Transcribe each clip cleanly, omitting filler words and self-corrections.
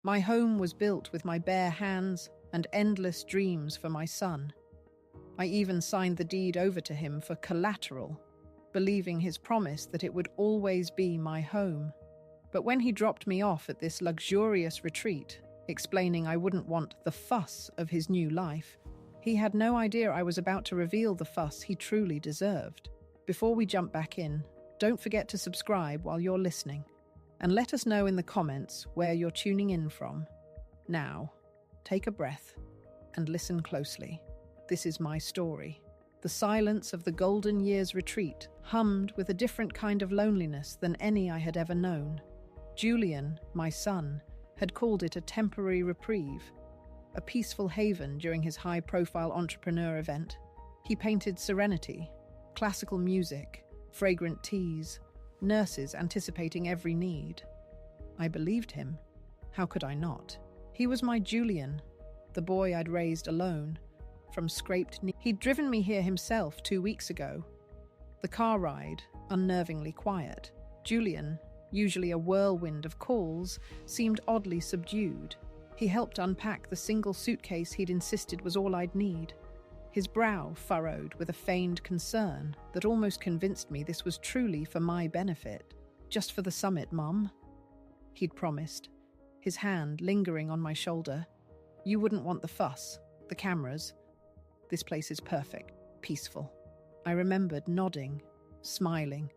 My home was built with my bare hands and endless dreams for my son. I even signed the deed over to him for collateral, believing his promise that it would always be my home. But when he dropped me off at this luxurious retreat, explaining I wouldn't want the fuss of his new life, he had no idea I was about to reveal the fuss he truly deserved. Before we jump back in, don't forget to subscribe while you're listening, and let us know in the comments where you're tuning in from. Now, take a breath and listen closely. This is my story. The silence of the Golden Years retreat hummed with a different kind of loneliness than any I had ever known. Julian, my son, had called it a temporary reprieve, a peaceful haven during his high-profile entrepreneur event. He painted serenity, classical music, fragrant teas, nurses anticipating every need. I believed him. How could I not? He was my Julian, the boy I'd raised alone, from scraped knee. He'd driven me here himself 2 weeks ago. The car ride, unnervingly quiet. Julian, usually a whirlwind of calls, seemed oddly subdued. He helped unpack the single suitcase he'd insisted was all I'd need. His brow furrowed with a feigned concern that almost convinced me this was truly for my benefit. Just for the summit, Mum, he'd promised, his hand lingering on my shoulder. You wouldn't want the fuss, the cameras. This place is perfect, peaceful. I remembered nodding, smiling,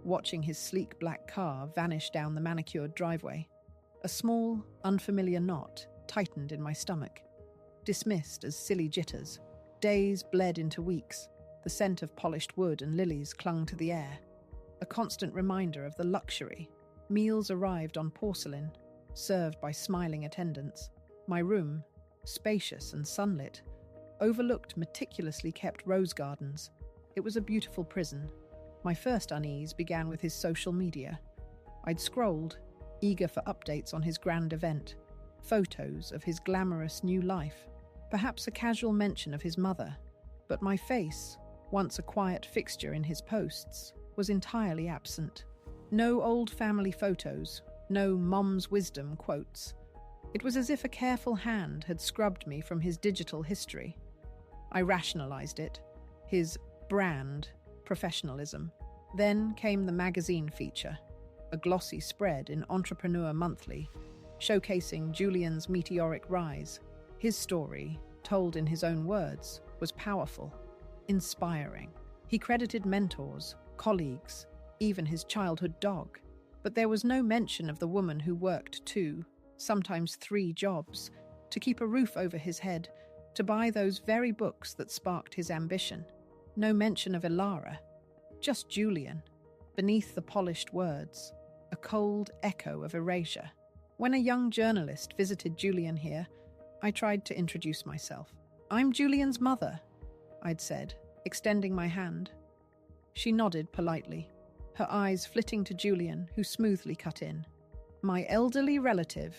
watching his sleek black car vanish down the manicured driveway. A small, unfamiliar knot tightened in my stomach, dismissed as silly jitters. Days bled into weeks. The scent of polished wood and lilies clung to the air, a constant reminder of the luxury. Meals arrived on porcelain, served by smiling attendants. My room, spacious and sunlit, overlooked meticulously kept rose gardens. It was a beautiful prison. My first unease began with his social media. I'd scrolled, eager for updates on his grand event, photos of his glamorous new life, perhaps a casual mention of his mother. But my face, once a quiet fixture in his posts, was entirely absent. No old family photos, no mom's wisdom quotes. It was as if a careful hand had scrubbed me from his digital history. I rationalized it, his brand, professionalism. Then came the magazine feature, a glossy spread in Entrepreneur Monthly, showcasing Julian's meteoric rise. His story, told in his own words, was powerful, inspiring. He credited mentors, colleagues, even his childhood dog. But there was no mention of the woman who worked 2, sometimes 3 jobs, to keep a roof over his head, to buy those very books that sparked his ambition. No mention of Ilara, just Julian. Beneath the polished words, a cold echo of erasure. When a young journalist visited Julian here, I tried to introduce myself. I'm Julian's mother, I'd said, extending my hand. She nodded politely, her eyes flitting to Julian, who smoothly cut in. My elderly relative,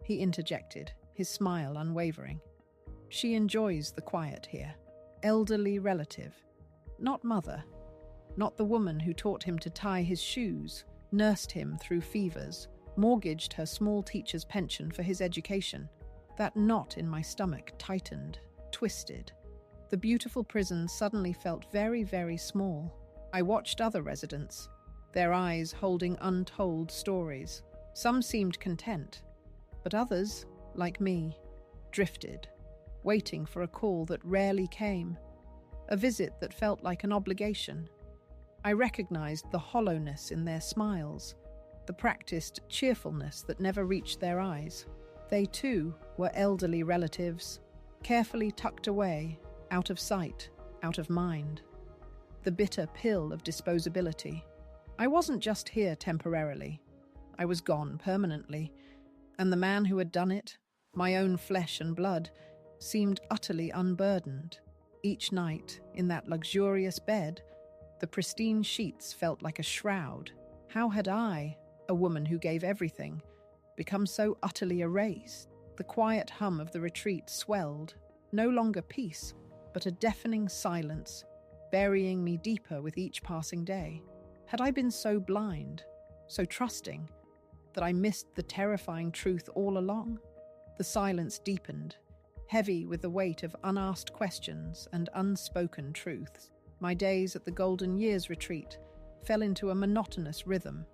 he interjected, his smile unwavering. She enjoys the quiet here. Elderly relative, not mother, not the woman who taught him to tie his shoes, nursed him through fevers, mortgaged her small teacher's pension for his education. That knot in my stomach tightened, twisted. The beautiful prison suddenly felt very, very small. I watched other residents, their eyes holding untold stories. Some seemed content, but others, like me, drifted, waiting for a call that rarely came, a visit that felt like an obligation. I recognized the hollowness in their smiles, the practiced cheerfulness that never reached their eyes. They too were elderly relatives, carefully tucked away, out of sight, out of mind. The bitter pill of disposability. I wasn't just here temporarily. I was gone permanently, and the man who had done it, my own flesh and blood, seemed utterly unburdened. Each night, in that luxurious bed, the pristine sheets felt like a shroud. How had I, a woman who gave everything, become so utterly erased? The quiet hum of the retreat swelled, no longer peace, but a deafening silence, burying me deeper with each passing day. Had I been so blind, so trusting, that I missed the terrifying truth all along? The silence deepened, heavy with the weight of unasked questions and unspoken truths. My days at the Golden Years retreat fell into a monotonous rhythm.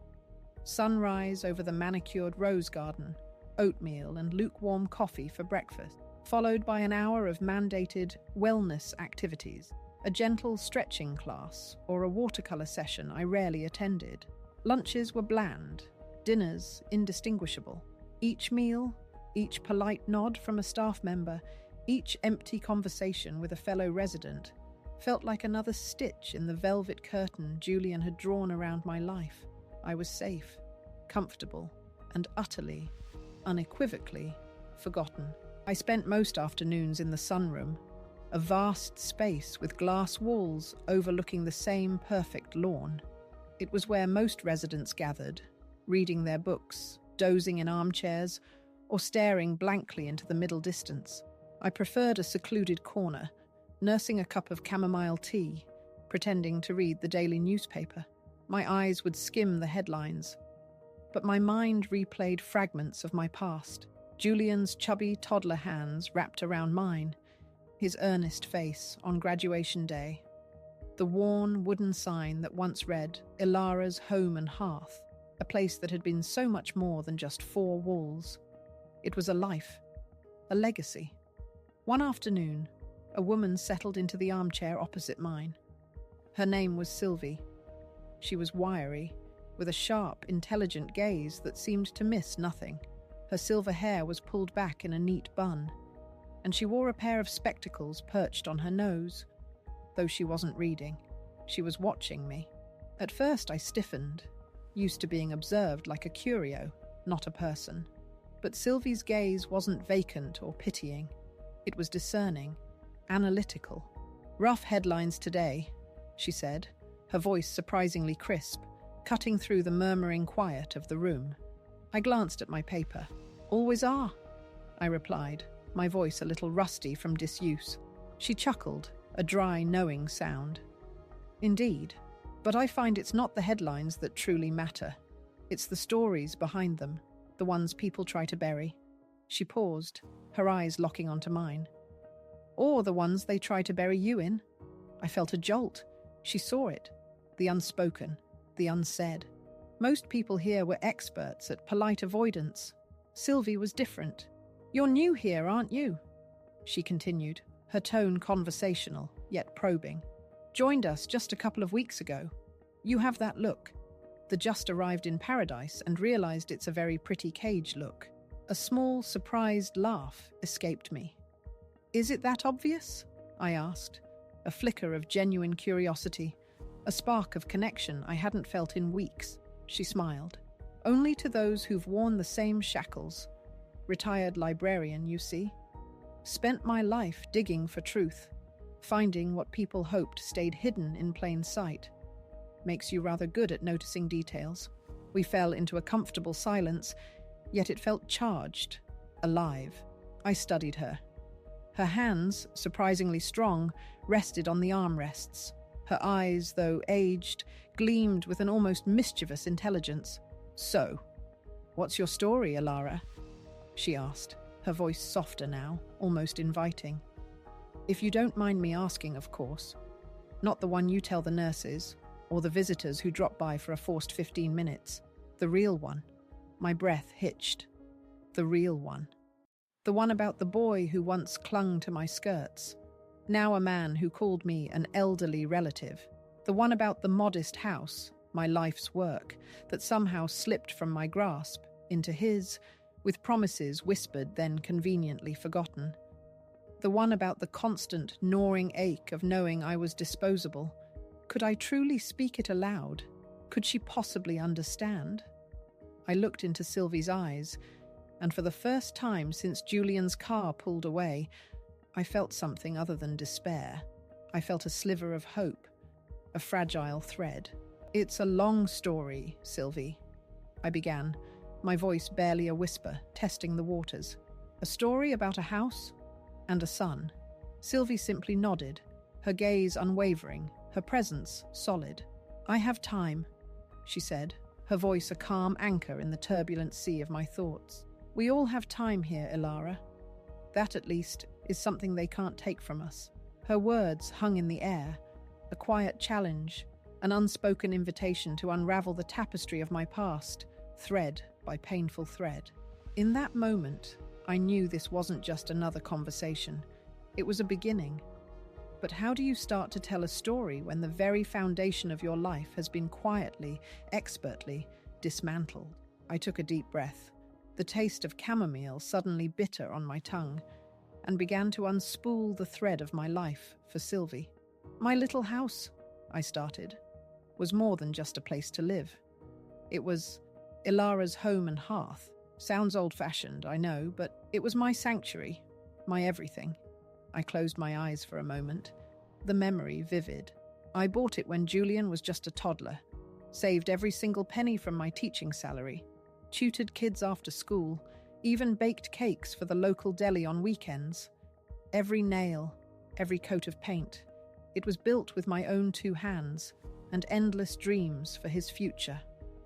Sunrise over the manicured rose garden, oatmeal and lukewarm coffee for breakfast, followed by an hour of mandated wellness activities, a gentle stretching class or a watercolor session I rarely attended. Lunches were bland, dinners indistinguishable. Each meal, each polite nod from a staff member, each empty conversation with a fellow resident felt like another stitch in the velvet curtain Julian had drawn around my life. I was safe, comfortable, and utterly, unequivocally forgotten. I spent most afternoons in the sunroom, a vast space with glass walls overlooking the same perfect lawn. It was where most residents gathered, reading their books, dozing in armchairs, or staring blankly into the middle distance. I preferred a secluded corner, nursing a cup of chamomile tea, pretending to read the daily newspaper. My eyes would skim the headlines, but my mind replayed fragments of my past. Julian's chubby toddler hands wrapped around mine, his earnest face on graduation day, the worn wooden sign that once read Ilara's Home and Hearth, a place that had been so much more than just four walls. It was a life, a legacy. One afternoon, a woman settled into the armchair opposite mine. Her name was Sylvie. She was wiry, with a sharp, intelligent gaze that seemed to miss nothing. Her silver hair was pulled back in a neat bun, and she wore a pair of spectacles perched on her nose. Though she wasn't reading, she was watching me. At first I stiffened, used to being observed like a curio, not a person. But Sylvie's gaze wasn't vacant or pitying. It was discerning, analytical. "Rough headlines today," she said, her voice surprisingly crisp, cutting through the murmuring quiet of the room. I glanced at my paper. "Always are," I replied, my voice a little rusty from disuse. She chuckled, a dry, knowing sound. "Indeed, but I find it's not the headlines that truly matter. It's the stories behind them, the ones people try to bury." She paused, her eyes locking onto mine. "Or the ones they try to bury you in." I felt a jolt. She saw it. The unspoken, the unsaid. Most people here were experts at polite avoidance. Sylvie was different. "You're new here, aren't you?" she continued, her tone conversational, yet probing. "Joined us just a couple of weeks ago. You have that look. The just arrived in paradise and realized it's a very pretty cage look." A small, surprised laugh escaped me. "Is it that obvious?" I asked, a flicker of genuine curiosity, a spark of connection I hadn't felt in weeks. She smiled. "Only to those who've worn the same shackles. Retired librarian, you see. Spent my life digging for truth, finding what people hoped stayed hidden in plain sight. Makes you rather good at noticing details." We fell into a comfortable silence, yet it felt charged, alive. I studied her. Her hands, surprisingly strong, rested on the armrests. Her eyes, though aged, gleamed with an almost mischievous intelligence. "So, what's your story, Ilara?" she asked, her voice softer now, almost inviting. "If you don't mind me asking, of course. Not the one you tell the nurses, or the visitors who drop by for a forced 15 minutes. The real one." My breath hitched. The real one. The one about the boy who once clung to my skirts, now a man who called me an elderly relative. The one about the modest house, my life's work, that somehow slipped from my grasp into his, with promises whispered then conveniently forgotten. The one about the constant, gnawing ache of knowing I was disposable. Could I truly speak it aloud? Could she possibly understand? I looked into Sylvie's eyes, and for the first time since Julian's car pulled away, I felt something other than despair. I felt a sliver of hope, a fragile thread. "It's a long story, Sylvie," I began, my voice barely a whisper, testing the waters. "A story about a house and a son." Sylvie simply nodded, her gaze unwavering, her presence solid. "I have time," she said, her voice a calm anchor in the turbulent sea of my thoughts. "We all have time here, Ilara. That, at least, is something they can't take from us." Her words hung in the air, a quiet challenge, an unspoken invitation to unravel the tapestry of my past, thread by painful thread. In that moment, I knew this wasn't just another conversation. It was a beginning. But how do you start to tell a story when the very foundation of your life has been quietly, expertly dismantled? I took a deep breath, the taste of chamomile suddenly bitter on my tongue, and began to unspool the thread of my life for Sylvie. My little house, I started, was more than just a place to live. It was Ilara's home and hearth. Sounds old-fashioned, I know, but it was my sanctuary, my everything. I closed my eyes for a moment, the memory vivid. I bought it when Julian was just a toddler, saved every single penny from my teaching salary, tutored kids after school, even baked cakes for the local deli on weekends. Every nail, every coat of paint. It was built with my own 2 hands, and endless dreams for his future.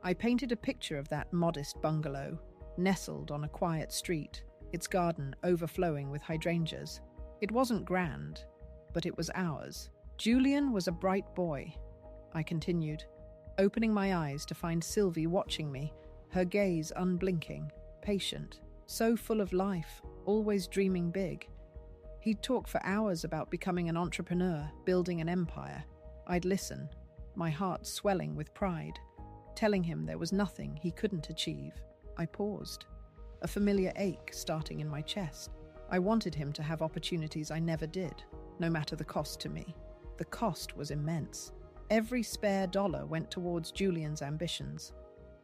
I painted a picture of that modest bungalow, nestled on a quiet street, its garden overflowing with hydrangeas. It wasn't grand, but it was ours. Julian was a bright boy, I continued, opening my eyes to find Sylvie watching me, her gaze unblinking, patient, so full of life, always dreaming big. He'd talk for hours about becoming an entrepreneur, building an empire. I'd listen, my heart swelling with pride, telling him there was nothing he couldn't achieve. I paused, a familiar ache starting in my chest. I wanted him to have opportunities I never did, no matter the cost to me. The cost was immense. Every spare dollar went towards Julian's ambitions.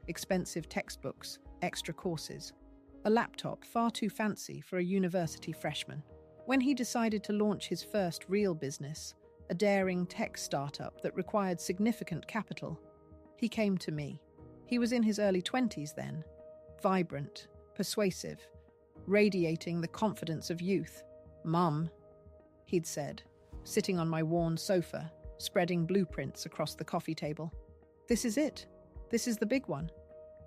Expensive textbooks, extra courses, a laptop far too fancy for a university freshman. When he decided to launch his first real business, a daring tech startup that required significant capital, he came to me. He was in his early 20s then, vibrant, persuasive, radiating the confidence of youth. "Mum," he'd said, sitting on my worn sofa, spreading blueprints across the coffee table. "This is it. This is the big one.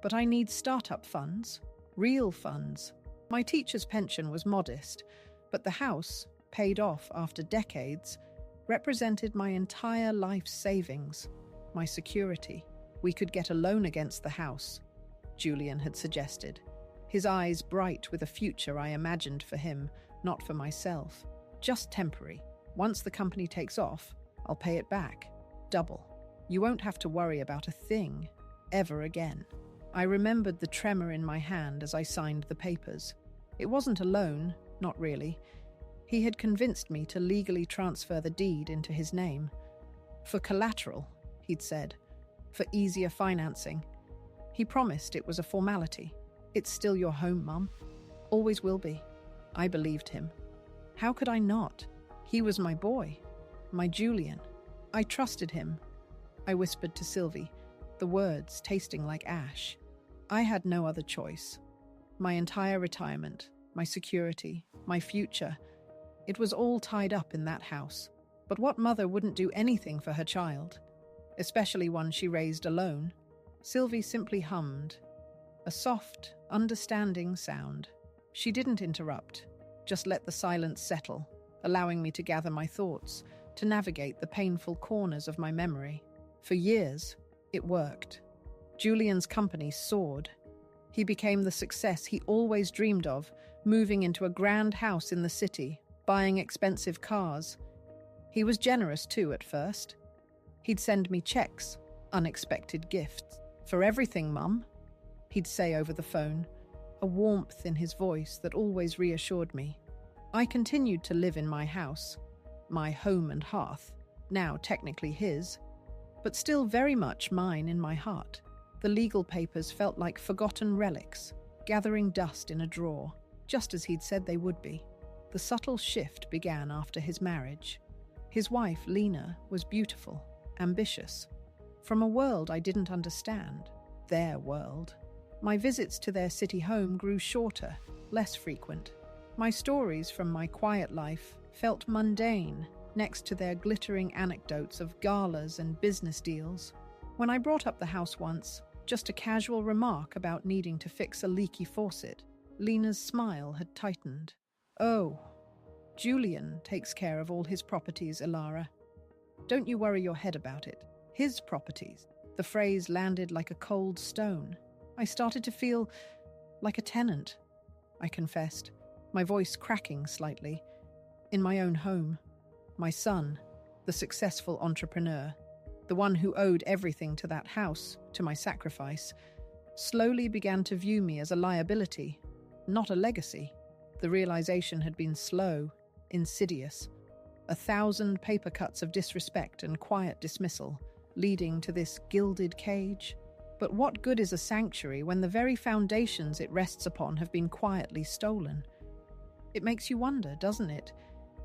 But I need startup funds, real funds." My teacher's pension was modest, but the house, paid off after decades, represented my entire life's savings, my security. We could get a loan against the house, Julian had suggested, his eyes bright with a future I imagined for him, not for myself. "Just temporary. Once the company takes off, I'll pay it back. Double. You won't have to worry about a thing, ever again." I remembered the tremor in my hand as I signed the papers. It wasn't a loan, not really. He had convinced me to legally transfer the deed into his name. "For collateral," he'd said. "For easier financing." He promised it was a formality. "It's still your home, Mum. Always will be." I believed him. How could I not? He was my boy, my Julian. I trusted him. I whispered to Sylvie, the words tasting like ash. I had no other choice. My entire retirement, my security, my future, it was all tied up in that house. But what mother wouldn't do anything for her child, especially one she raised alone? Sylvie simply hummed, a soft, understanding sound. She didn't interrupt, just let the silence settle, allowing me to gather my thoughts, to navigate the painful corners of my memory. For years, it worked. Julian's company soared. He became the success he always dreamed of, moving into a grand house in the city, buying expensive cars. He was generous too at first. He'd send me checks, unexpected gifts. "For everything, Mum," he'd say over the phone, a warmth in his voice that always reassured me. I continued to live in my house, my home and hearth, now technically his, but still very much mine in my heart. The legal papers felt like forgotten relics, gathering dust in a drawer, just as he'd said they would be. The subtle shift began after his marriage. His wife, Lena, was beautiful, ambitious, from a world I didn't understand, their world. My visits to their city home grew shorter, less frequent. My stories from my quiet life felt mundane next to their glittering anecdotes of galas and business deals. When I brought up the house once, just a casual remark about needing to fix a leaky faucet. Lena's smile had tightened. Oh, Julian takes care of all his properties, Ilara. Don't you worry your head about it. His properties. The phrase landed like a cold stone. I started to feel like a tenant, I confessed, my voice cracking slightly. In my own home. My son, the successful entrepreneur, the one who owed everything to that house, to my sacrifice, slowly began to view me as a liability, not a legacy. The realization had been slow, insidious. 1,000 paper cuts of disrespect and quiet dismissal, leading to this gilded cage. But what good is a sanctuary when the very foundations it rests upon have been quietly stolen? It makes you wonder, doesn't it,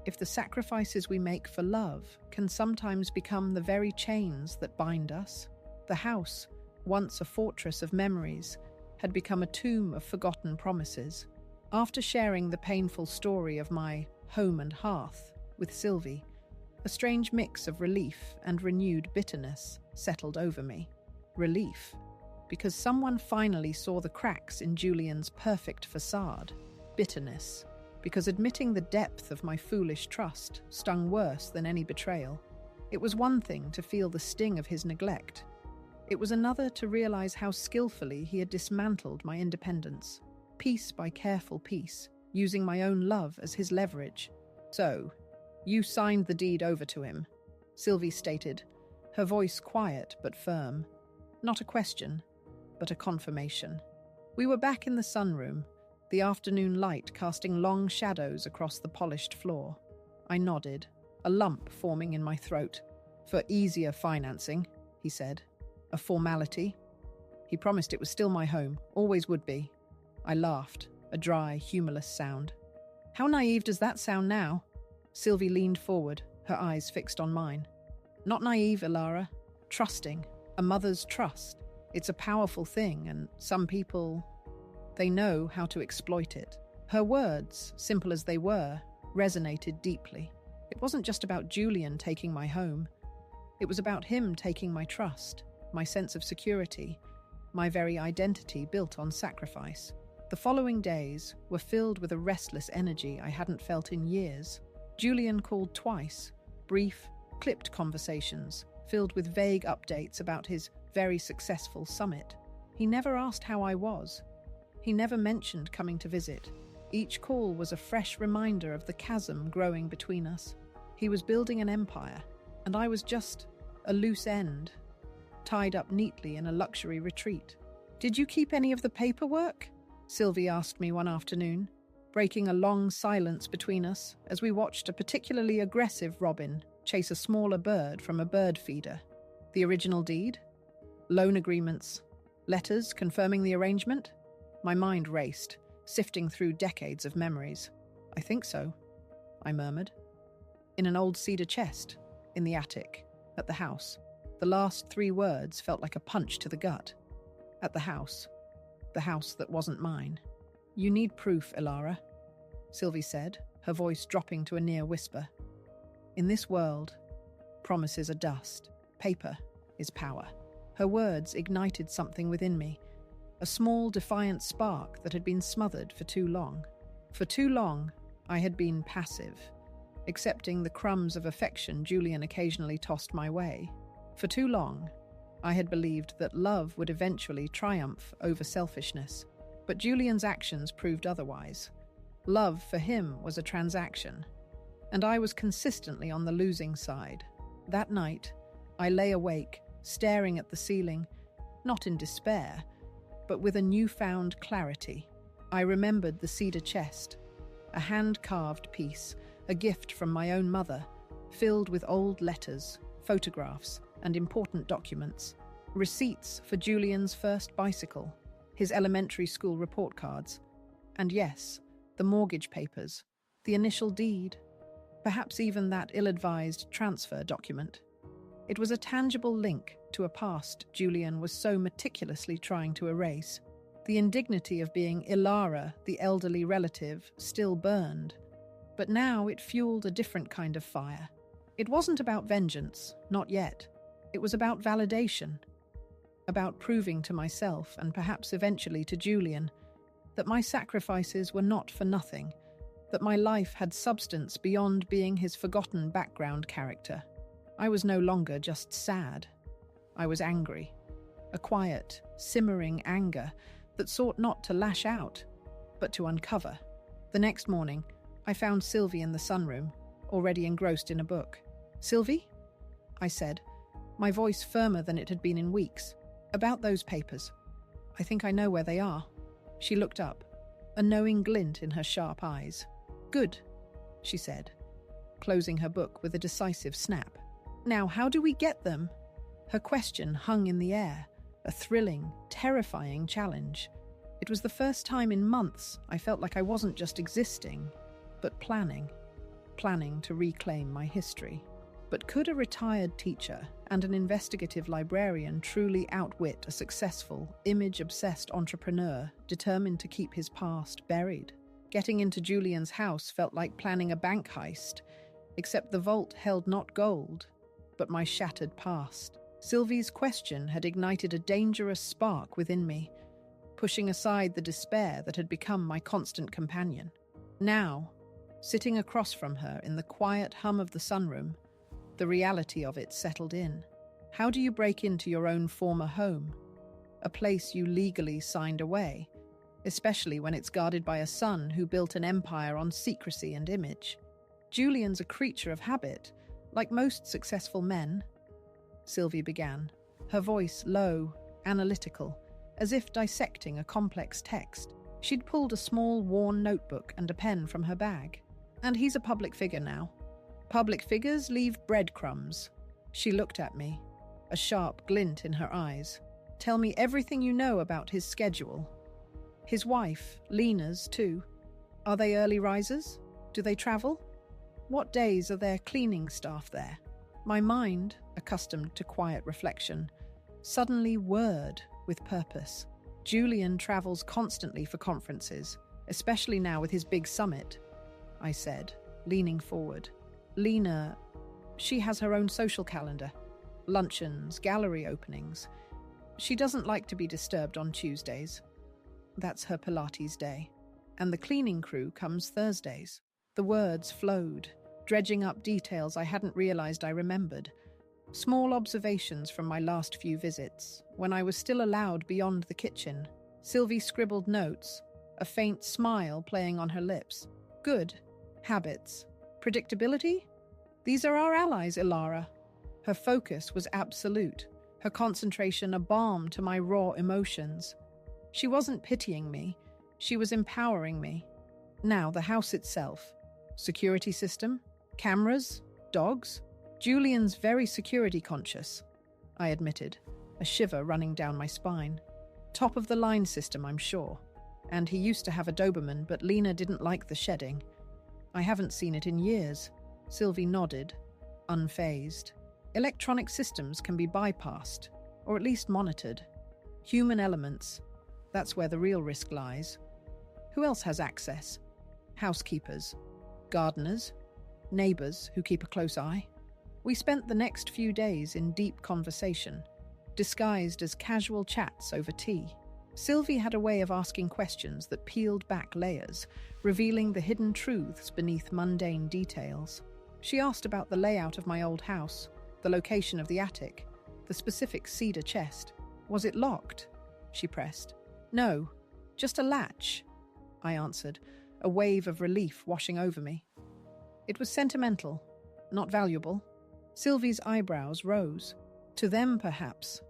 if the sacrifices we make for love can sometimes become the very chains that bind us. The house, once a fortress of memories, had become a tomb of forgotten promises. After sharing the painful story of my home and hearth with Sylvie, a strange mix of relief and renewed bitterness settled over me. Relief, because someone finally saw the cracks in Julian's perfect facade. Bitterness, because admitting the depth of my foolish trust stung worse than any betrayal. It was one thing to feel the sting of his neglect. It was another to realize how skillfully he had dismantled my independence, piece by careful piece, using my own love as his leverage. So, you signed the deed over to him, Sylvie stated, her voice quiet but firm. Not a question, but a confirmation. We were back in the sunroom, the afternoon light casting long shadows across the polished floor. I nodded, a lump forming in my throat. For easier financing, he said. A formality. He promised it was still my home, always would be. I laughed, a dry, humorless sound. How naive does that sound now? Sylvie leaned forward, her eyes fixed on mine. Not naive, Ilara. Trusting. A mother's trust. It's a powerful thing, and some people, they know how to exploit it. Her words, simple as they were, resonated deeply. It wasn't just about Julian taking my home. It was about him taking my trust, my sense of security, my very identity built on sacrifice. The following days were filled with a restless energy I hadn't felt in years. Julian called twice, brief, clipped conversations, filled with vague updates about his very successful summit. He never asked how I was. He never mentioned coming to visit. Each call was a fresh reminder of the chasm growing between us. He was building an empire, and I was just a loose end, tied up neatly in a luxury retreat. Did you keep any of the paperwork? Sylvie asked me one afternoon, breaking a long silence between us as we watched a particularly aggressive robin chase a smaller bird from a bird feeder. The original deed? Loan agreements? Letters confirming the arrangement? My mind raced, sifting through decades of memories. I think so, I murmured. In an old cedar chest, in the attic, at the house. The last 3 words felt like a punch to the gut. At the house that wasn't mine. You need proof, Ilara, Sylvie said, her voice dropping to a near whisper. In this world, promises are dust. Paper is power. Her words ignited something within me, a small, defiant spark that had been smothered for too long. For too long, I had been passive, accepting the crumbs of affection Julian occasionally tossed my way. For too long, I had believed that love would eventually triumph over selfishness. But Julian's actions proved otherwise. Love for him was a transaction, and I was consistently on the losing side. That night, I lay awake, staring at the ceiling, not in despair, but with a newfound clarity. I remembered the cedar chest, a hand-carved piece, a gift from my own mother, filled with old letters, photographs, and important documents. Receipts for Julian's first bicycle, his elementary school report cards, and yes, the mortgage papers, the initial deed, perhaps even that ill-advised transfer document. It was a tangible link to a past Julian was so meticulously trying to erase. The indignity of being Ilara, the elderly relative, still burned, but now it fueled a different kind of fire. It wasn't about vengeance, not yet. It was about validation. about proving to myself, and perhaps eventually to Julian, that my sacrifices were not for nothing, that my life had substance beyond being his forgotten background character. I was no longer just sad. I was angry. A quiet, simmering anger that sought not to lash out, but to uncover. The next morning, I found Sylvie in the sunroom, already engrossed in a book. "Sylvie?" I said, my voice firmer than it had been in weeks. "About those papers. I think I know where they are." She looked up, a knowing glint in her sharp eyes. "Good," she said, closing her book with a decisive snap. "Now, how do we get them?" Her question hung in the air, a thrilling, terrifying challenge. It was the first time in months I felt like I wasn't just existing, but planning to reclaim my history. But could a retired teacher and an investigative librarian truly outwit a successful, image-obsessed entrepreneur determined to keep his past buried? Getting into Julian's house felt like planning a bank heist, except the vault held not gold, but my shattered past. Sylvie's question had ignited a dangerous spark within me, pushing aside the despair that had become my constant companion. Now, sitting across from her in the quiet hum of the sunroom, the reality of it settled in. How do you break into your own former home? A place you legally signed away, especially when it's guarded by a son who built an empire on secrecy and image. Julian's a creature of habit, like most successful men. Sylvie began, her voice low, analytical, as if dissecting a complex text. She'd pulled a small, worn notebook and a pen from her bag. "And he's a public figure now. Public figures leave breadcrumbs." She looked at me, a sharp glint in her eyes. "Tell me everything you know about his schedule. His wife, Lena's too. Are they early risers? Do they travel? What days are their cleaning staff there?" My mind, accustomed to quiet reflection, suddenly whirred with purpose. "Julian travels constantly for conferences, especially now with his big summit," I said, leaning forward. "Lena, she has her own social calendar. Luncheons, gallery openings. She doesn't like to be disturbed on Tuesdays. That's her Pilates day. And the cleaning crew comes Thursdays." The words flowed, dredging up details I hadn't realized I remembered. Small observations from my last few visits, when I was still allowed beyond the kitchen. Sylvie scribbled notes, a faint smile playing on her lips. "Good. Habits. Predictability? These are our allies, Ilara." Her focus was absolute, her concentration a balm to my raw emotions. She wasn't pitying me, she was empowering me. Now, the house itself. Security system? Cameras? Dogs? Julian's very security conscious, I admitted, a shiver running down my spine. Top of the line system, I'm sure. And he used to have a Doberman, but Lena didn't like the shedding. I haven't seen it in years. Sylvie nodded, unfazed. Electronic systems can be bypassed, or at least monitored. Human elements, that's where the real risk lies. Who else has access? Housekeepers, gardeners, neighbours who keep a close eye. We spent the next few days in deep conversation, disguised as casual chats over tea. Sylvie had a way of asking questions that peeled back layers, revealing the hidden truths beneath mundane details. She asked about the layout of my old house, the location of the attic, the specific cedar chest. "Was it locked?" she pressed. "No, just a latch," I answered, a wave of relief washing over me. It was sentimental, not valuable. Sylvie's eyebrows rose. "To them, perhaps.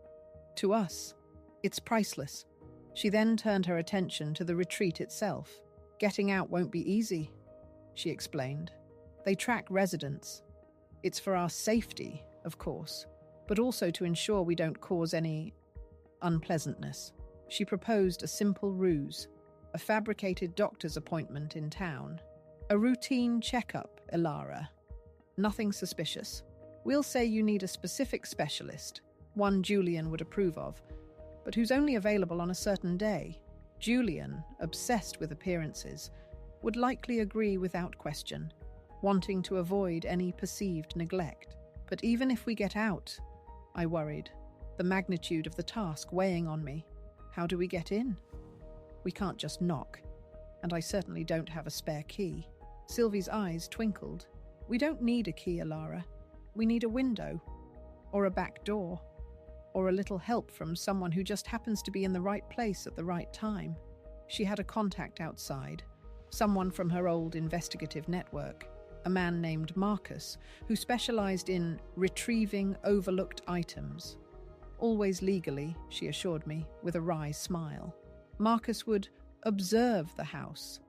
To us, it's priceless." She then turned her attention to the retreat itself. "Getting out won't be easy," she explained. "They track residents. It's for our safety, of course, but also to ensure we don't cause any unpleasantness." She proposed a simple ruse, a fabricated doctor's appointment in town. "A routine checkup, Ilara. Nothing suspicious. We'll say you need a specific specialist, one Julian would approve of, but who's only available on a certain day. Julian, obsessed with appearances, would likely agree without question, wanting to avoid any perceived neglect. But even if we get out," I worried, the magnitude of the task weighing on me. How do we get in? We can't just knock, and I certainly don't have a spare key. Sylvie's eyes twinkled. We don't need a key, Alara. We need a window, or a back door, or a little help from someone who just happens to be in the right place at the right time. She had a contact outside, someone from her old investigative network, a man named Marcus, who specialized in retrieving overlooked items. Always legally, she assured me, with a wry smile. Marcus would observe the house,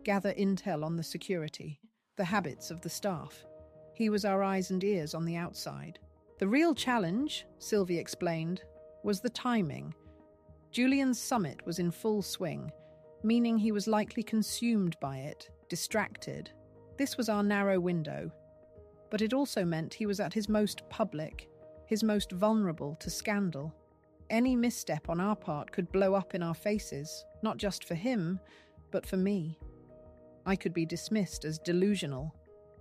gather intel on the security, the habits of the staff. He was our eyes and ears on the outside. The real challenge, Sylvie explained, was the timing. Julian's summit was in full swing, meaning he was likely consumed by it, distracted. This was our narrow window. But it also meant he was at his most public, his most vulnerable to scandal. Any misstep on our part could blow up in our faces, not just for him, but for me. I could be dismissed as delusional,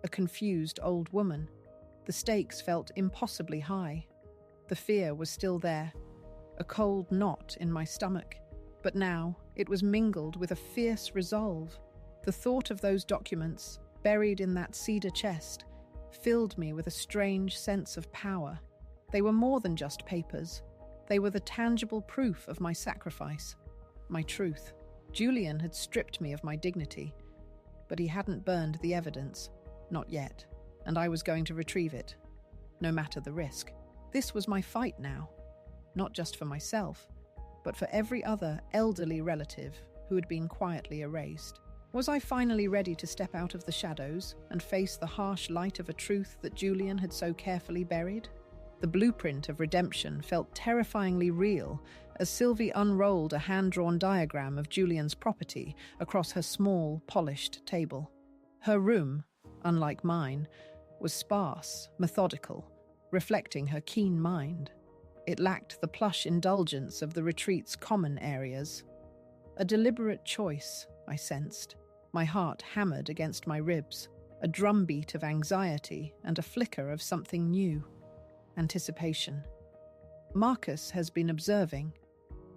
a confused old woman. The stakes felt impossibly high. The fear was still there, a cold knot in my stomach. But now it was mingled with a fierce resolve. The thought of those documents, buried in that cedar chest, filled me with a strange sense of power. They were more than just papers. They were the tangible proof of my sacrifice, my truth. Julian had stripped me of my dignity, but he hadn't burned the evidence. Not yet. And I was going to retrieve it, no matter the risk. This was my fight now, not just for myself, but for every other elderly relative who had been quietly erased. Was I finally ready to step out of the shadows and face the harsh light of a truth that Julian had so carefully buried? The blueprint of redemption felt terrifyingly real as Sylvie unrolled a hand-drawn diagram of Julian's property across her small, polished table. Her room, unlike mine, was sparse, methodical, reflecting her keen mind. It lacked the plush indulgence of the retreat's common areas. A deliberate choice, I sensed. My heart hammered against my ribs, a drumbeat of anxiety and a flicker of something new. Anticipation. Marcus has been observing,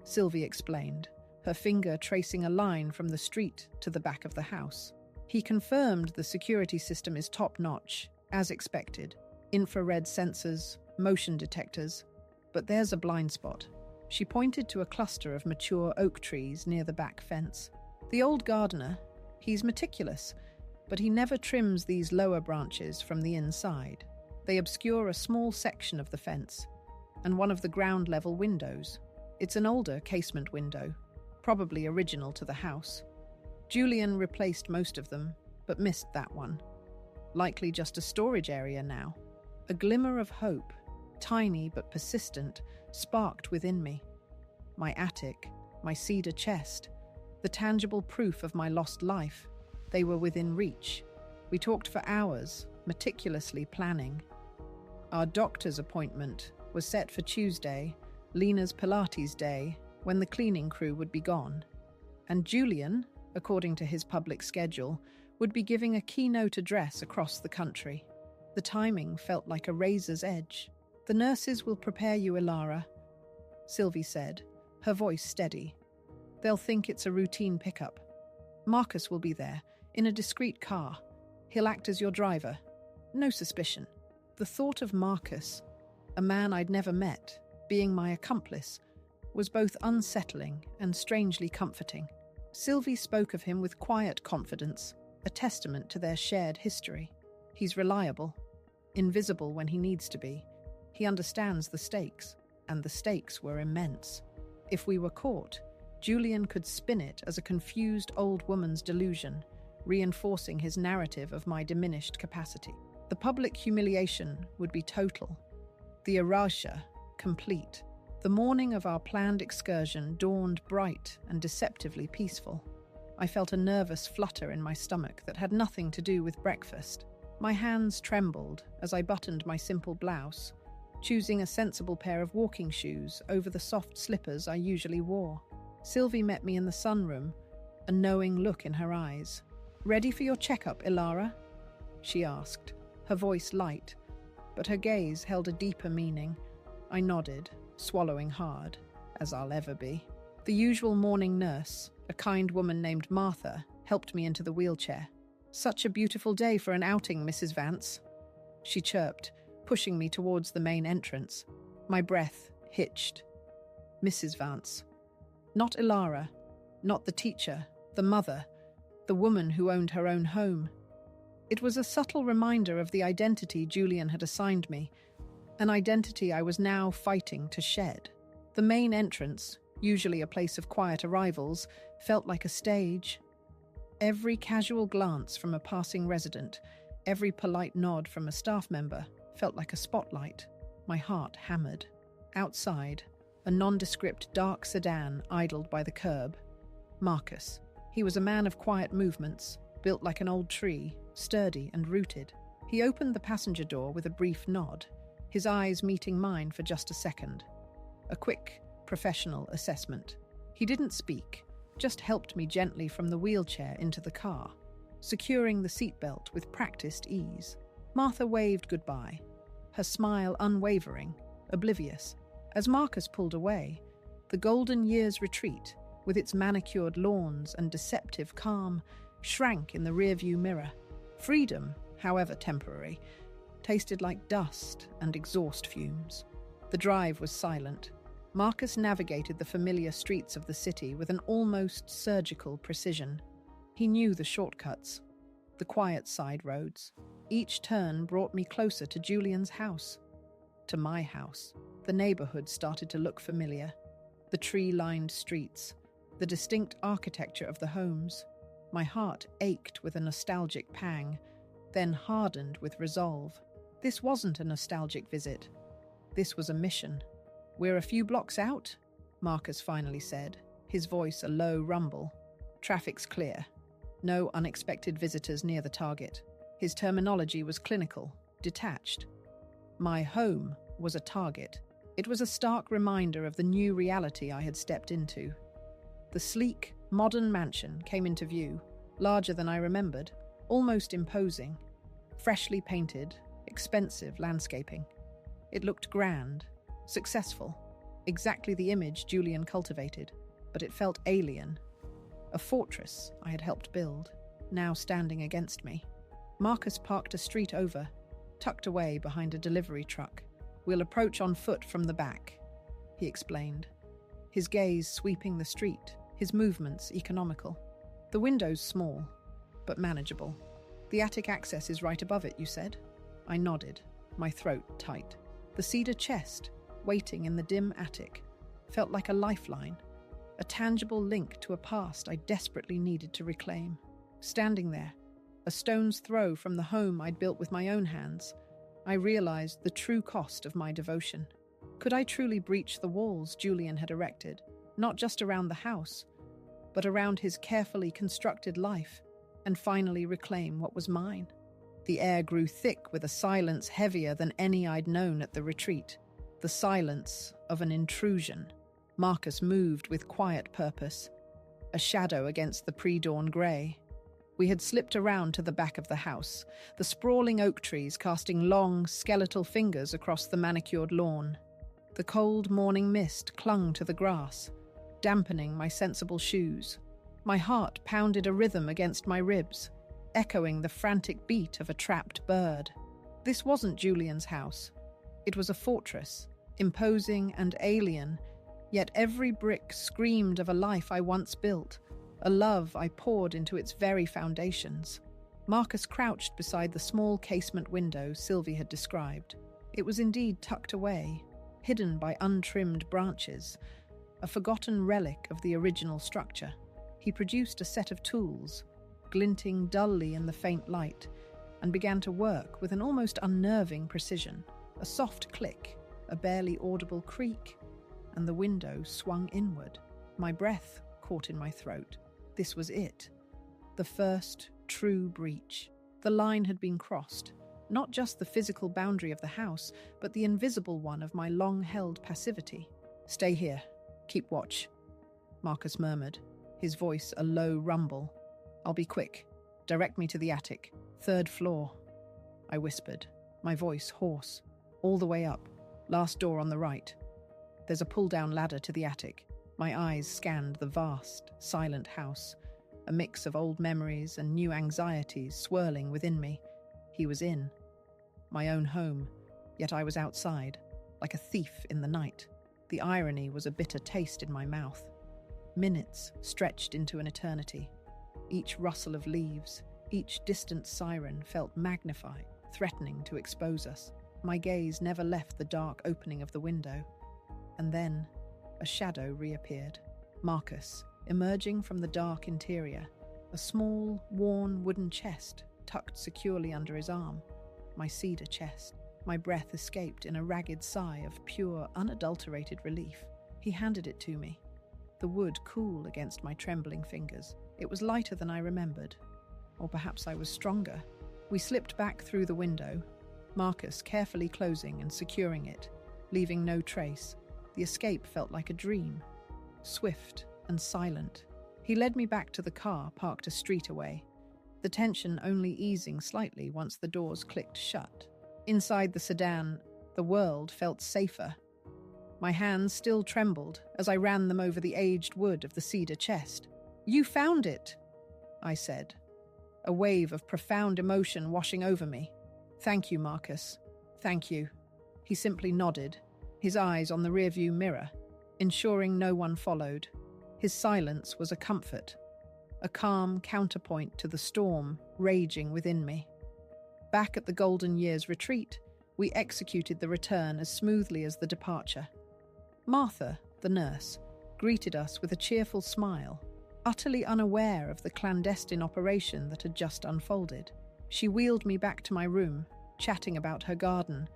Sylvie explained, her finger tracing a line from the street to the back of the house. He confirmed the security system is top-notch, as expected. Infrared sensors, motion detectors. But there's a blind spot. She pointed to a cluster of mature oak trees near the back fence. The old gardener, he's meticulous, but he never trims these lower branches from the inside. They obscure a small section of the fence and one of the ground-level windows. It's an older casement window, probably original to the house. Julian replaced most of them, but missed that one. Likely just a storage area now. A glimmer of hope, tiny but persistent, sparked within me. My attic, my cedar chest, the tangible proof of my lost life, they were within reach. We talked for hours, meticulously planning. Our doctor's appointment was set for Tuesday, Lena's Pilates day, when the cleaning crew would be gone. And Julian, according to his public schedule, would be giving a keynote address across the country. The timing felt like a razor's edge. "The nurses will prepare you, Ilara," Sylvie said, her voice steady. "They'll think it's a routine pickup. Marcus will be there, in a discreet car. He'll act as your driver. No suspicion." The thought of Marcus, a man I'd never met, being my accomplice, was both unsettling and strangely comforting. Sylvie spoke of him with quiet confidence, a testament to their shared history. He's reliable, invisible when he needs to be. He understands the stakes, and the stakes were immense. If we were caught, Julian could spin it as a confused old woman's delusion, reinforcing his narrative of my diminished capacity. The public humiliation would be total. The erasure, complete. The morning of our planned excursion dawned bright and deceptively peaceful. I felt a nervous flutter in my stomach that had nothing to do with breakfast. My hands trembled as I buttoned my simple blouse, choosing a sensible pair of walking shoes over the soft slippers I usually wore. Sylvie met me in the sunroom, a knowing look in her eyes. "Ready for your checkup, Ilara?" she asked, her voice light, but her gaze held a deeper meaning. I nodded, swallowing hard, as I'll ever be. The usual morning nurse, a kind woman named Martha, helped me into the wheelchair. "Such a beautiful day for an outing, Mrs. Vance," she chirped, pushing me towards the main entrance. My breath hitched. Mrs. Vance. Not Ilara, not the teacher, the mother, the woman who owned her own home. It was a subtle reminder of the identity Julian had assigned me, an identity I was now fighting to shed. The main entrance, usually a place of quiet arrivals, felt like a stage. Every casual glance from a passing resident, every polite nod from a staff member, felt like a spotlight. My heart hammered. Outside, a nondescript dark sedan idled by the curb. Marcus. He was a man of quiet movements, built like an old tree, sturdy and rooted. He opened the passenger door with a brief nod, his eyes meeting mine for just a second. A quick, professional assessment. He didn't speak, just helped me gently from the wheelchair into the car, securing the seatbelt with practiced ease. Martha waved goodbye, her smile unwavering, oblivious. As Marcus pulled away, the Golden Years retreat, with its manicured lawns and deceptive calm, shrank in the rearview mirror. Freedom, however temporary, tasted like dust and exhaust fumes. The drive was silent. Marcus navigated the familiar streets of the city with an almost surgical precision. He knew the shortcuts, the quiet side roads. Each turn brought me closer to Julian's house. To my house. The neighborhood started to look familiar. The tree-lined streets, the distinct architecture of the homes. My heart ached with a nostalgic pang, then hardened with resolve. This wasn't a nostalgic visit. This was a mission. "We're a few blocks out," Marcus finally said, his voice a low rumble. "Traffic's clear. No unexpected visitors near the target." His terminology was clinical, detached. My home was a target. It was a stark reminder of the new reality I had stepped into. The sleek, modern mansion came into view, larger than I remembered, almost imposing. Freshly painted, expensive landscaping. It looked grand, successful, exactly the image Julian cultivated, but it felt alien. A fortress I had helped build, now standing against me. Marcus parked a street over, tucked away behind a delivery truck. "We'll approach on foot from the back," he explained, his gaze sweeping the street, his movements economical. "The window's small, but manageable. The attic access is right above it, you said?" I nodded, my throat tight. The cedar chest, waiting in the dim attic, felt like a lifeline, a tangible link to a past I desperately needed to reclaim. Standing there, a stone's throw from the home I'd built with my own hands, I realized the true cost of my devotion. Could I truly breach the walls Julian had erected, not just around the house, but around his carefully constructed life, and finally reclaim what was mine? The air grew thick with a silence heavier than any I'd known at the retreat, the silence of an intrusion. Marcus moved with quiet purpose, a shadow against the pre-dawn grey. We had slipped around to the back of the house, the sprawling oak trees casting long, skeletal fingers across the manicured lawn. The cold morning mist clung to the grass, dampening my sensible shoes. My heart pounded a rhythm against my ribs, echoing the frantic beat of a trapped bird. This wasn't Julian's house. It was a fortress, imposing and alien, yet every brick screamed of a life I once built, a love I poured into its very foundations. Marcus crouched beside the small casement window Sylvie had described. It was indeed tucked away, hidden by untrimmed branches, a forgotten relic of the original structure. He produced a set of tools, glinting dully in the faint light, and began to work with an almost unnerving precision. A soft click, a barely audible creak, and the window swung inward. My breath caught in my throat. This was it. The first true breach. The line had been crossed. Not just the physical boundary of the house, but the invisible one of my long-held passivity. "Stay here. Keep watch," Marcus murmured, his voice a low rumble. "I'll be quick. Direct me to the attic. 3rd floor," I whispered, my voice hoarse. "All the way up. Last door on the right." There's a pull-down ladder to the attic. My eyes scanned the vast, silent house, a mix of old memories and new anxieties swirling within me. He was in my own home, yet I was outside, like a thief in the night. The irony was a bitter taste in my mouth. Minutes stretched into an eternity. Each rustle of leaves, each distant siren felt magnified, threatening to expose us. My gaze never left the dark opening of the window. And then, a shadow reappeared. Marcus, emerging from the dark interior, a small, worn wooden chest tucked securely under his arm. My cedar chest. My breath escaped in a ragged sigh of pure, unadulterated relief. He handed it to me, the wood cool against my trembling fingers. It was lighter than I remembered. Or perhaps I was stronger. We slipped back through the window, Marcus carefully closing and securing it, leaving no trace. The escape felt like a dream, swift and silent. He led me back to the car parked a street away, the tension only easing slightly once the doors clicked shut. Inside the sedan, the world felt safer. My hands still trembled as I ran them over the aged wood of the cedar chest. "You found it," I said, a wave of profound emotion washing over me. "Thank you, Marcus. Thank you." He simply nodded, his eyes on the rearview mirror, ensuring no one followed. His silence was a comfort, a calm counterpoint to the storm raging within me. Back at the Golden Years retreat, we executed the return as smoothly as the departure. Martha, the nurse, greeted us with a cheerful smile, utterly unaware of the clandestine operation that had just unfolded. She wheeled me back to my room, chatting about her garden,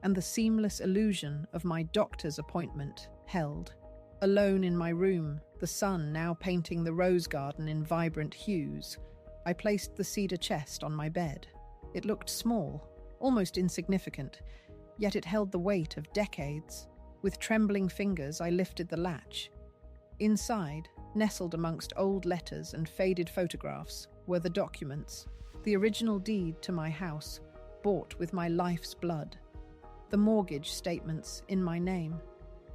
and the seamless illusion of my doctor's appointment held. Alone in my room, the sun now painting the rose garden in vibrant hues, I placed the cedar chest on my bed. It looked small, almost insignificant, yet it held the weight of decades. With trembling fingers, I lifted the latch. Inside, nestled amongst old letters and faded photographs, were the documents, the original deed to my house, bought with my life's blood, the mortgage statements in my name,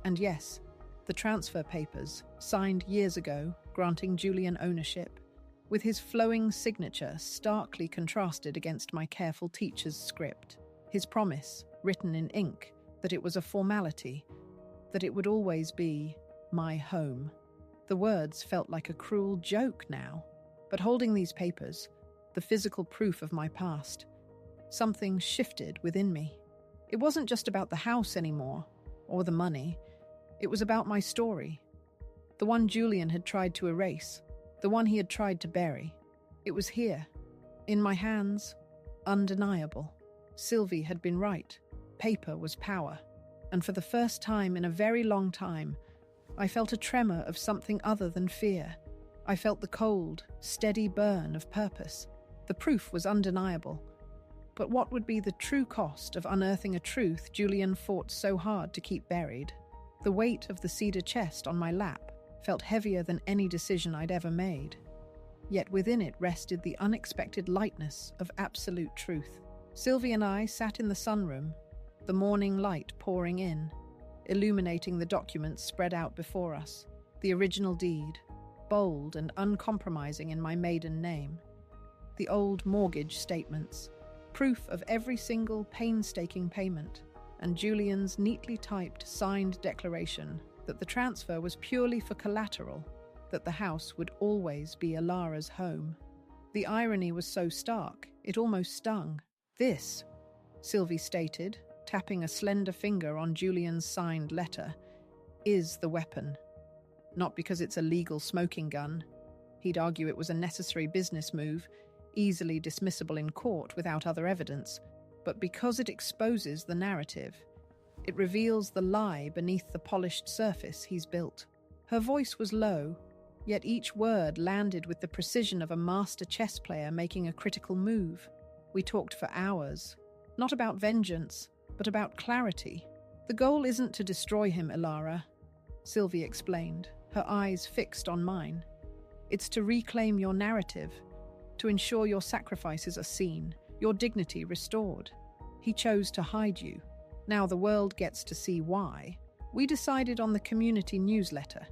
and yes, the transfer papers, signed years ago, granting Julian ownership, with his flowing signature starkly contrasted against my careful teacher's script. His promise, written in ink, that it was a formality, that it would always be my home. The words felt like a cruel joke now, but holding these papers, the physical proof of my past, something shifted within me. It wasn't just about the house anymore, or the money. It was about my story, the one Julian had tried to erase, the one he had tried to bury. It was here, in my hands, undeniable. Sylvie had been right. Paper was power. And for the first time in a very long time, I felt a tremor of something other than fear. I felt the cold, steady burn of purpose. The proof was undeniable. But what would be the true cost of unearthing a truth Julian fought so hard to keep buried? The weight of the cedar chest on my lap felt heavier than any decision I'd ever made. Yet within it rested the unexpected lightness of absolute truth. Sylvie and I sat in the sunroom, the morning light pouring in, illuminating the documents spread out before us. The original deed, bold and uncompromising in my maiden name. The old mortgage statements, proof of every single painstaking payment, and Julian's neatly typed, signed declaration that the transfer was purely for collateral, that the house would always be Alara's home. The irony was so stark, it almost stung. "This," Sylvie stated, tapping a slender finger on Julian's signed letter, "is the weapon. Not because it's a legal smoking gun. He'd argue it was a necessary business move, easily dismissible in court without other evidence, but because it exposes the narrative. It reveals the lie beneath the polished surface he's built." Her voice was low, yet each word landed with the precision of a master chess player making a critical move. We talked for hours, not about vengeance, but about clarity. "The goal isn't to destroy him, Alara," Sylvie explained, her eyes fixed on mine. "It's to reclaim your narrative, to ensure your sacrifices are seen, your dignity restored. He chose to hide you. Now the world gets to see why. we decided on the community newsletter.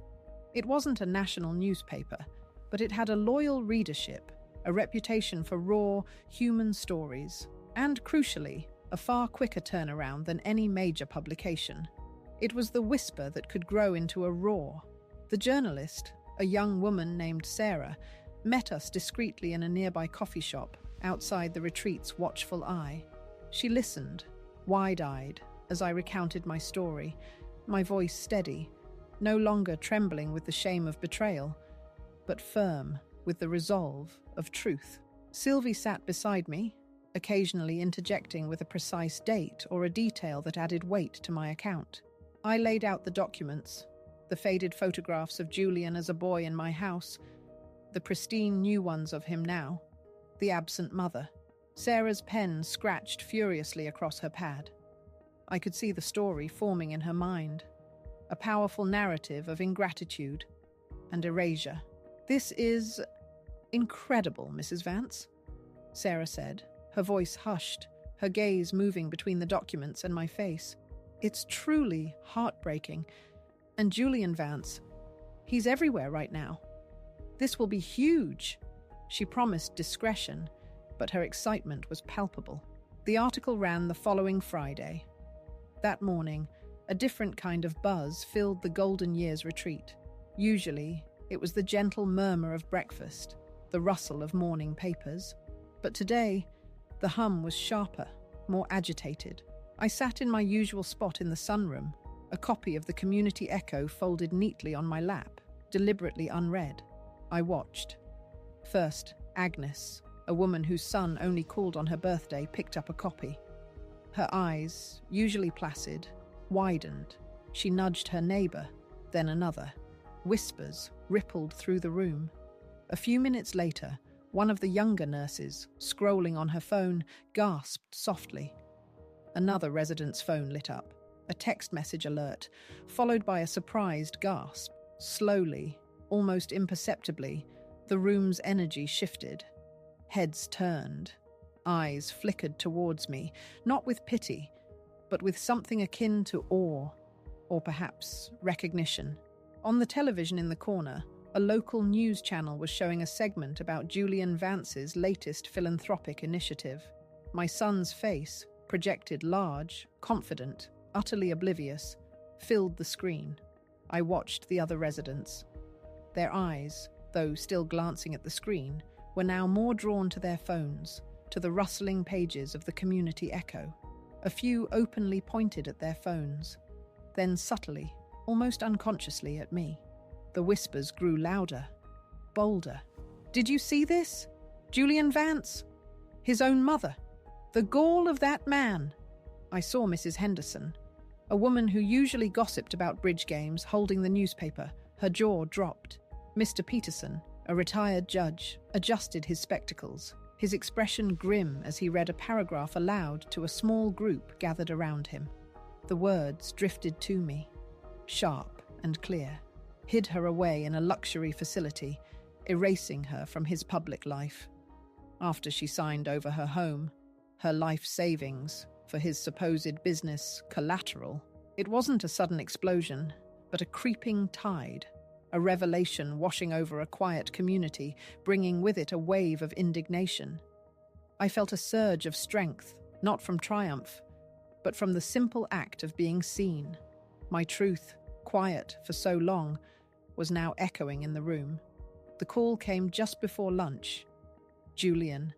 It wasn't a national newspaper, but it had a loyal readership, a reputation for raw, human stories, and, crucially, a far quicker turnaround than any major publication. It was the whisper that could grow into a roar. The journalist, a young woman named Sarah, met us discreetly in a nearby coffee shop outside the retreat's watchful eye. She listened, wide-eyed, as I recounted my story, my voice steady, no longer trembling with the shame of betrayal, but firm with the resolve of truth. Sylvie sat beside me, occasionally interjecting with a precise date or a detail that added weight to my account. I laid out the documents, the faded photographs of Julian as a boy in my house, the pristine new ones of him now, the absent mother. Sarah's pen scratched furiously across her pad. I could see the story forming in her mind, a powerful narrative of ingratitude and erasure. "This is incredible, Mrs. Vance," Sarah said, her voice hushed, her gaze moving between the documents and my face. "It's truly heartbreaking. And Julian Vance, he's everywhere right now. This will be huge." She promised discretion, but her excitement was palpable. The article ran the following Friday. That morning, a different kind of buzz filled the Golden Years retreat. Usually, it was the gentle murmur of breakfast, the rustle of morning papers. But today, the hum was sharper, more agitated. I sat in my usual spot in the sunroom, a copy of the Community Echo folded neatly on my lap, deliberately unread. I watched. First, Agnes, a woman whose son only called on her birthday, picked up a copy. Her eyes, usually placid, widened. She nudged her neighbour, then another. Whispers rippled through the room. A few minutes later, one of the younger nurses, scrolling on her phone, gasped softly. Another resident's phone lit up, a text message alert, followed by a surprised gasp. Slowly, almost imperceptibly, the room's energy shifted. Heads turned. Eyes flickered towards me, not with pity, but with something akin to awe, or perhaps recognition. On the television in the corner, a local news channel was showing a segment about Julian Vance's latest philanthropic initiative. My son's face, projected large, confident, utterly oblivious, filled the screen. I watched the other residents. Their eyes, though still glancing at the screen, were now more drawn to their phones, to the rustling pages of the Community Echo. A few openly pointed at their phones, then subtly, almost unconsciously at me. The whispers grew louder, bolder. "Did you see this? Julian Vance? His own mother? The gall of that man!" I saw Mrs. Henderson, a woman who usually gossiped about bridge games, holding the newspaper. Her jaw dropped. Mr. Peterson, a retired judge, adjusted his spectacles, his expression grim as he read a paragraph aloud to a small group gathered around him. The words drifted to me, sharp and clear. Hid her away in a luxury facility, erasing her from his public life. After she signed over her home, her life savings, for his supposed business collateral, it wasn't a sudden explosion, but a creeping tide, a revelation washing over a quiet community, bringing with it a wave of indignation. I felt a surge of strength, not from triumph, but from the simple act of being seen. My truth, quiet for so long, was now echoing in the room. The call came just before lunch. Julian.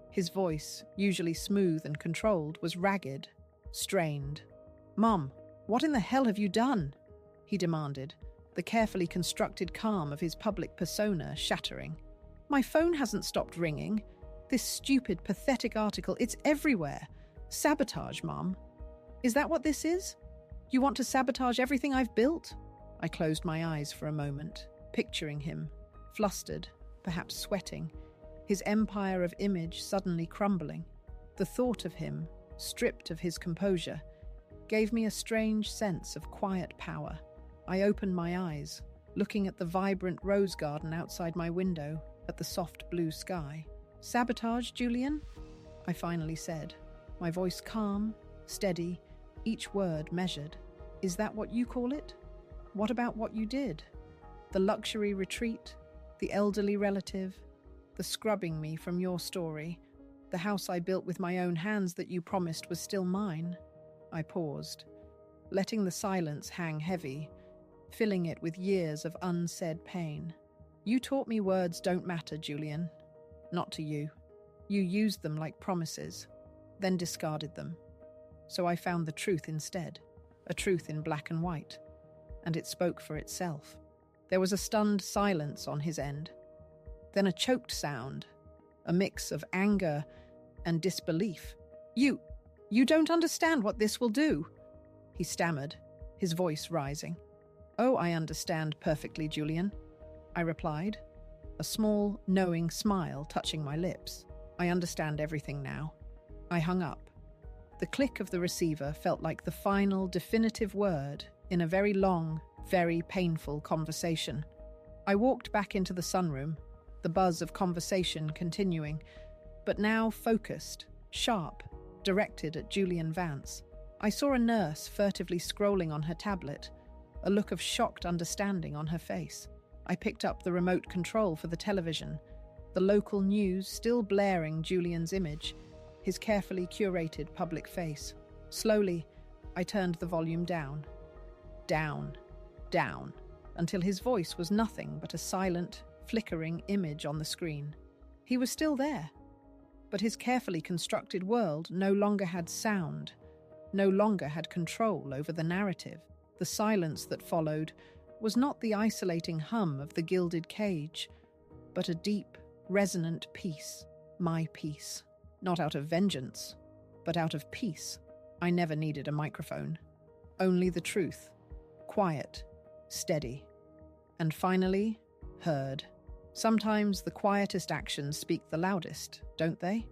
His voice, usually smooth and controlled, was ragged, strained. "Mum, what in the hell have you done?" he demanded, the carefully constructed calm of his public persona shattering. "My phone hasn't stopped ringing. This stupid, pathetic article, it's everywhere. Sabotage, Mum. Is that what this is? You want to sabotage everything I've built?" I closed my eyes for a moment, picturing him, flustered, perhaps sweating, his empire of image suddenly crumbling. The thought of him, stripped of his composure, gave me a strange sense of quiet power. I opened my eyes, looking at the vibrant rose garden outside my window, at the soft blue sky. "Sabotage, Julian?" I finally said, my voice calm, steady, each word measured. Is that what you call it? What about what you did? The luxury retreat, the elderly relative, the scrubbing me from your story, the house I built with my own hands that you promised was still mine. I paused, letting the silence hang heavy, filling it with years of unsaid pain. You taught me words don't matter, Julian. Not to you. You used them like promises, then discarded them. So I found the truth instead, a truth in black and white, and it spoke for itself. There was a stunned silence on his end, then a choked sound, a mix of anger and disbelief. You don't understand what this will do, he stammered, his voice rising. Oh, I understand perfectly, Julian, I replied, a small, knowing smile touching my lips. I understand everything now. I hung up. The click of the receiver felt like the final, definitive word in a very long, very painful conversation. I walked back into the sunroom, the buzz of conversation continuing, but now focused, sharp, directed at Julian Vance. I saw a nurse furtively scrolling on her tablet, a look of shocked understanding on her face. I picked up the remote control for the television, the local news still blaring Julian's image, his carefully curated public face. Slowly, I turned the volume down, until his voice was nothing but a silent, flickering image on the screen. He was still there, but his carefully constructed world no longer had sound, no longer had control over the narrative. The silence that followed was not the isolating hum of the gilded cage, but a deep, resonant peace, my peace. Not out of vengeance, but out of peace. I never needed a microphone. Only the truth, quiet, steady, and finally, heard. Sometimes the quietest actions speak the loudest, don't they?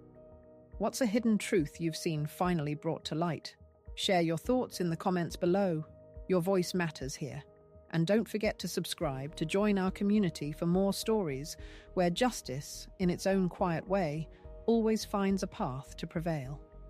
What's a hidden truth you've seen finally brought to light? Share your thoughts in the comments below. Your voice matters here. And don't forget to subscribe to join our community for more stories where justice, in its own quiet way, always finds a path to prevail.